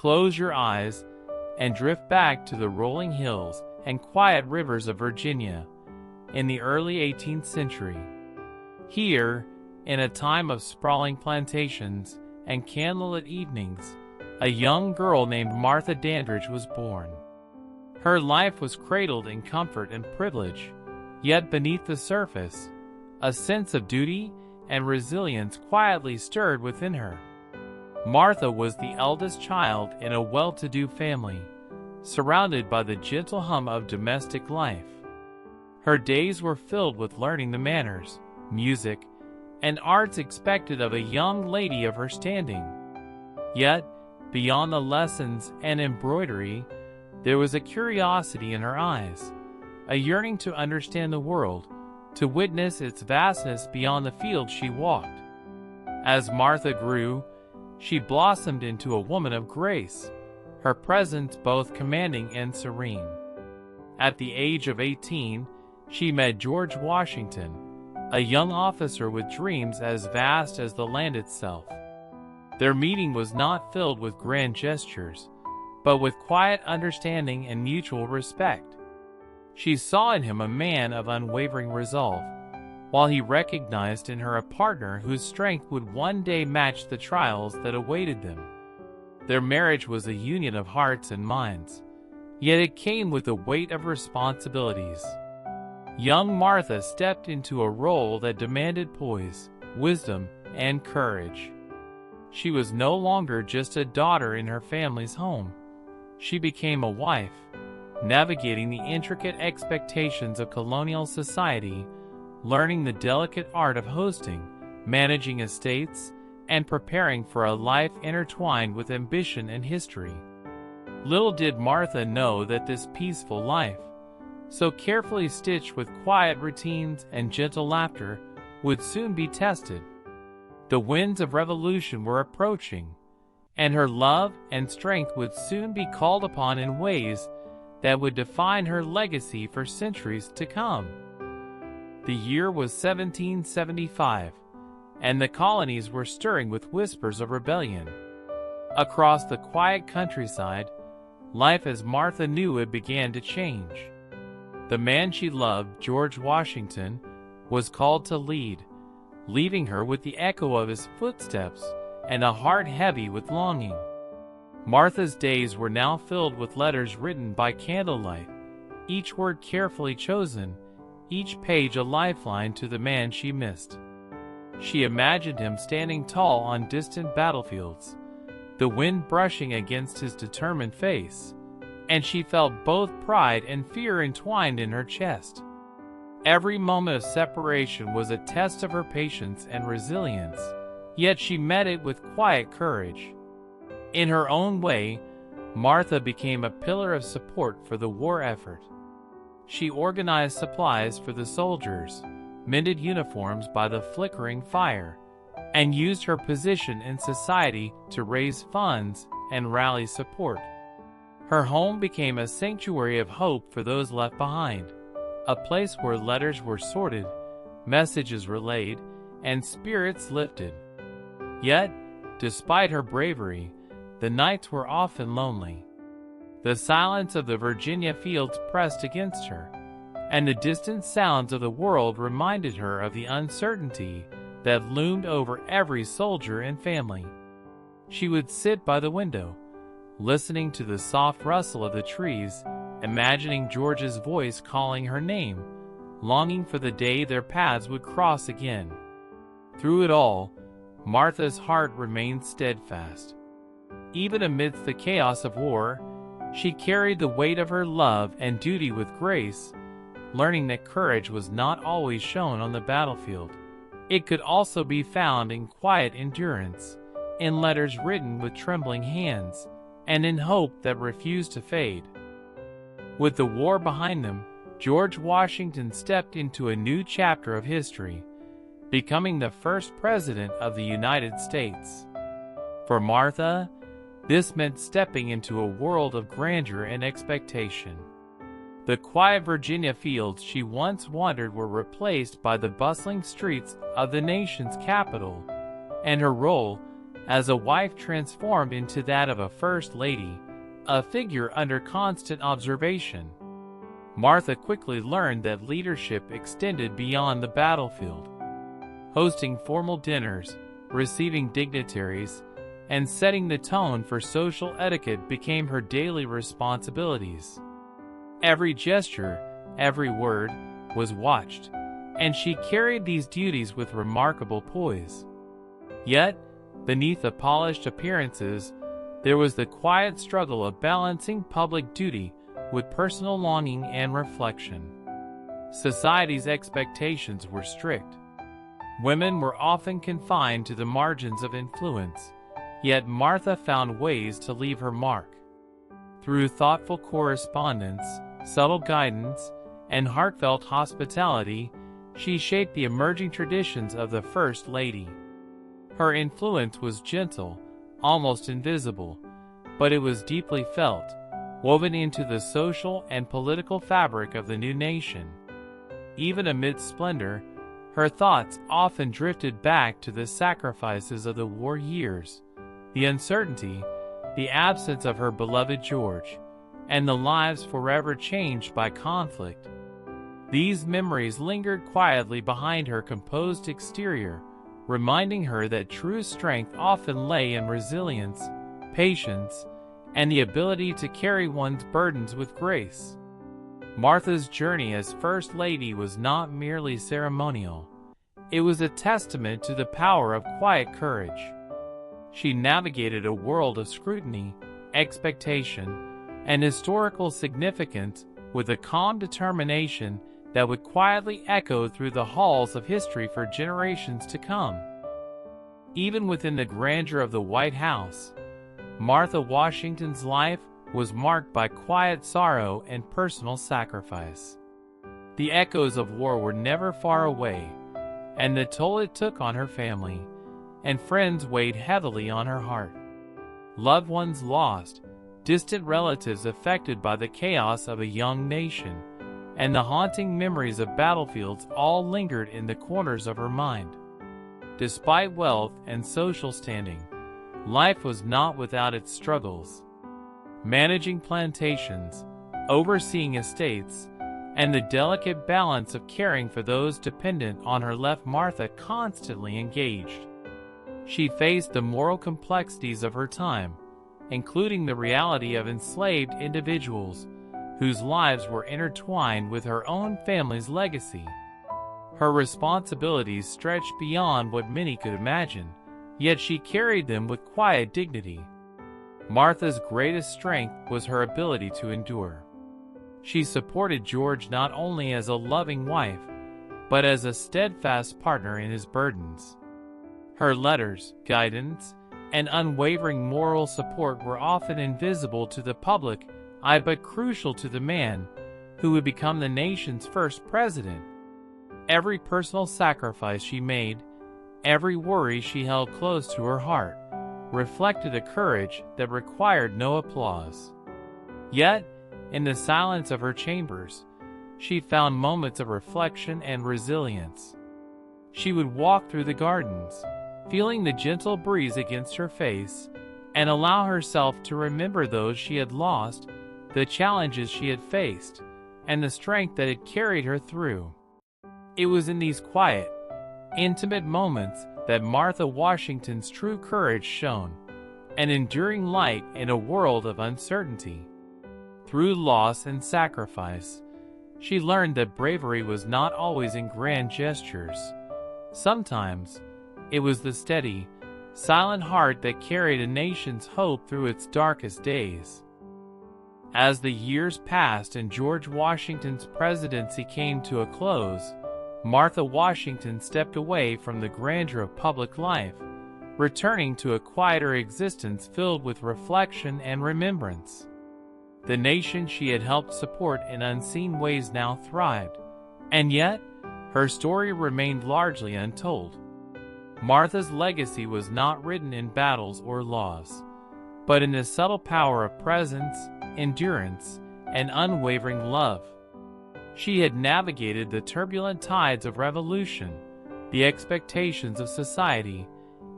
close your eyes and drift back to the rolling hills and quiet rivers of Virginia in the early 18th century. Here, in a time of sprawling plantations and candlelit evenings, a young girl named Martha Dandridge was born. Her life was cradled in comfort and privilege, yet beneath the surface, a sense of duty and resilience quietly stirred within her. Martha was the eldest child in a well-to-do family, surrounded by the gentle hum of domestic life. Her days were filled with learning the manners, music, and arts expected of a young lady of her standing. Yet, beyond the lessons and embroidery, there was a curiosity in her eyes, a yearning to understand the world, to witness its vastness beyond the field she walked. As Martha grew, she blossomed into a woman of grace, her presence both commanding and serene. At the age of 18, she met George Washington, a young officer with dreams as vast as the land itself. Their meeting was not filled with grand gestures, but with quiet understanding and mutual respect. She saw in him a man of unwavering resolve, while he recognized in her a partner whose strength would one day match the trials that awaited them. Their marriage was a union of hearts and minds, yet it came with a weight of responsibilities. Young Martha stepped into a role that demanded poise, wisdom, and courage. She was no longer just a daughter in her family's home. She became a wife, navigating the intricate expectations of colonial society, learning the delicate art of hosting, managing estates, and preparing for a life intertwined with ambition and history. Little did Martha know that this peaceful life, so carefully stitched with quiet routines and gentle laughter, would soon be tested. The winds of revolution were approaching, and her love and strength would soon be called upon in ways that would define her legacy for centuries to come. The year was 1775, and the colonies were stirring with whispers of rebellion. Across the quiet countryside, life as Martha knew it began to change. The man she loved, George Washington, was called to lead, leaving her with the echo of his footsteps and a heart heavy with longing. Martha's days were now filled with letters written by candlelight, each word carefully chosen, each page a lifeline to the man she missed. She imagined him standing tall on distant battlefields, the wind brushing against his determined face, and she felt both pride and fear entwined in her chest. Every moment of separation was a test of her patience and resilience, yet she met it with quiet courage. In her own way, Martha became a pillar of support for the war effort. She organized supplies for the soldiers, mended uniforms by the flickering fire, and used her position in society to raise funds and rally support. Her home became a sanctuary of hope for those left behind, a place where letters were sorted, messages relayed, and spirits lifted. Yet, despite her bravery, the nights were often lonely. The silence of the Virginia fields pressed against her, and the distant sounds of the world reminded her of the uncertainty that loomed over every soldier and family. She would sit by the window, listening to the soft rustle of the trees, imagining George's voice calling her name, longing for the day their paths would cross again. Through it all, Martha's heart remained steadfast. Even amidst the chaos of war, she carried the weight of her love and duty with grace, learning that courage was not always shown on the battlefield. It could also be found in quiet endurance, in letters written with trembling hands, and in hope that refused to fade. With the war behind them, George Washington stepped into a new chapter of history, becoming the first president of the United States. For Martha, this meant stepping into a world of grandeur and expectation. The quiet Virginia fields she once wandered were replaced by the bustling streets of the nation's capital, and her role as a wife transformed into that of a first lady, a figure under constant observation. Martha quickly learned that leadership extended beyond the battlefield. Hosting formal dinners, receiving dignitaries, and setting the tone for social etiquette became her daily responsibilities. Every gesture, every word, was watched, and she carried these duties with remarkable poise. Yet, beneath the polished appearances, there was the quiet struggle of balancing public duty with personal longing and reflection. Society's expectations were strict. Women were often confined to the margins of influence, yet Martha found ways to leave her mark. Through thoughtful correspondence, subtle guidance, and heartfelt hospitality, she shaped the emerging traditions of the First Lady. Her influence was gentle, almost invisible, but it was deeply felt, woven into the social and political fabric of the new nation. Even amidst splendor, her thoughts often drifted back to the sacrifices of the war years, the uncertainty, the absence of her beloved George, and the lives forever changed by conflict. These memories lingered quietly behind her composed exterior, reminding her that true strength often lay in resilience, patience, and the ability to carry one's burdens with grace. Martha's journey as First Lady was not merely ceremonial. It was a testament to the power of quiet courage. She navigated a world of scrutiny, expectation, and historical significance with a calm determination that would quietly echo through the halls of history for generations to come. Even within the grandeur of the White House, Martha Washington's life was marked by quiet sorrow and personal sacrifice. The echoes of war were never far away, and the toll it took on her family and friends weighed heavily on her heart. Loved ones lost, distant relatives affected by the chaos of a young nation, and the haunting memories of battlefields all lingered in the corners of her mind. Despite wealth and social standing, life was not without its struggles. Managing plantations, overseeing estates, and the delicate balance of caring for those dependent on her left Martha constantly engaged. She faced the moral complexities of her time, including the reality of enslaved individuals whose lives were intertwined with her own family's legacy. Her responsibilities stretched beyond what many could imagine, yet she carried them with quiet dignity. Martha's greatest strength was her ability to endure. She supported George not only as a loving wife, but as a steadfast partner in his burdens. Her letters, guidance, and unwavering moral support were often invisible to the public eye but crucial to the man who would become the nation's first president. Every personal sacrifice she made, every worry she held close to her heart, reflected a courage that required no applause. Yet, in the silence of her chambers, she found moments of reflection and resilience. She would walk through the gardens, feeling the gentle breeze against her face, and allow herself to remember those she had lost, the challenges she had faced, and the strength that had carried her through. It was in these quiet, intimate moments that Martha Washington's true courage shone, an enduring light in a world of uncertainty. Through loss and sacrifice, she learned that bravery was not always in grand gestures. Sometimes, it was the steady, silent heart that carried a nation's hope through its darkest days. As the years passed and George Washington's presidency came to a close, Martha Washington stepped away from the grandeur of public life, returning to a quieter existence filled with reflection and remembrance. The nation she had helped support in unseen ways now thrived, and yet, her story remained largely untold. Martha's legacy was not written in battles or laws, but in the subtle power of presence, endurance, and unwavering love. She had navigated the turbulent tides of revolution, the expectations of society,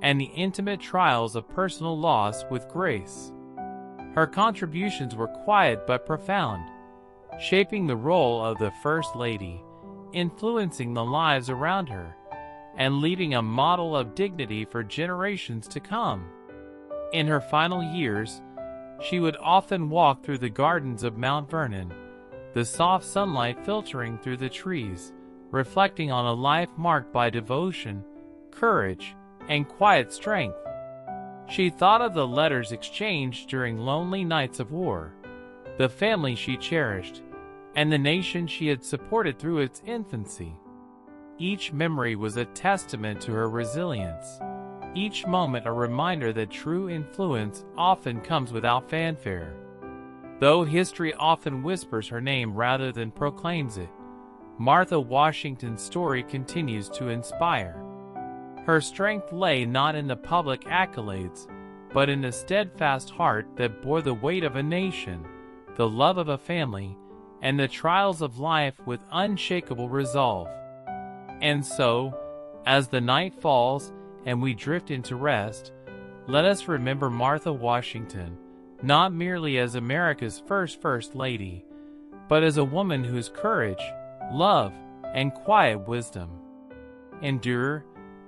and the intimate trials of personal loss with grace. Her contributions were quiet but profound, shaping the role of the First Lady, influencing the lives around her, and leaving a model of dignity for generations to come. In her final years, she would often walk through the gardens of Mount Vernon, the soft sunlight filtering through the trees, reflecting on a life marked by devotion, courage, and quiet strength. She thought of the letters exchanged during lonely nights of war, the family she cherished, and the nation she had supported through its infancy. Each memory was a testament to her resilience, each moment a reminder that true influence often comes without fanfare. Though history often whispers her name rather than proclaims it, Martha Washington's story continues to inspire. Her strength lay not in the public accolades, but in the steadfast heart that bore the weight of a nation, the love of a family, and the trials of life with unshakable resolve. And so, as the night falls and we drift into rest, let us remember Martha Washington, not merely as America's First Lady, but as a woman whose courage, love, and quiet wisdom endure,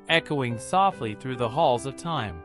echoing softly through the halls of time.